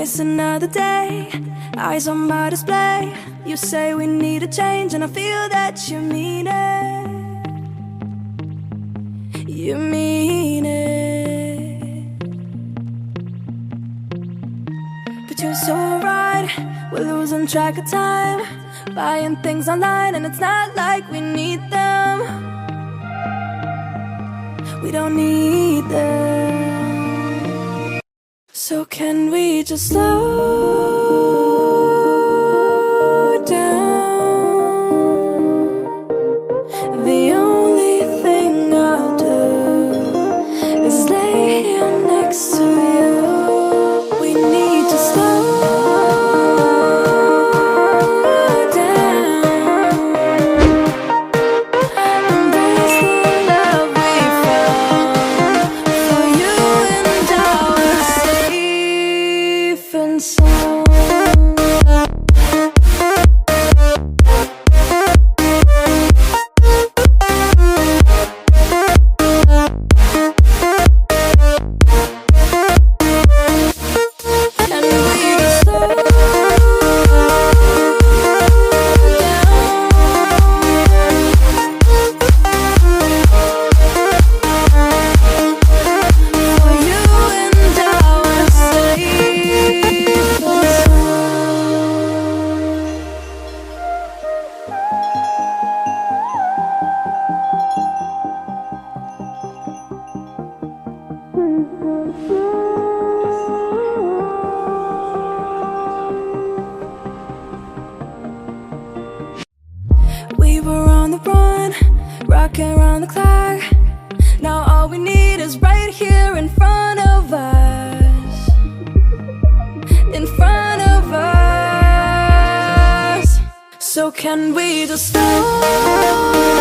It's another day, eyes on my display. You say we need a change, and I feel that you mean it. You mean it. But you're so right, we're losing track of time, buying things online, and it's not like we need them. We don't need them. So can we just slow down? The only thing I'll do is lay here next to you. We need to slow down. Embrace the love we found. For you and I were safe and sound. We were on the run, rocking around the clock. Now all we need is right here in front of us. In front of us. So can we just slow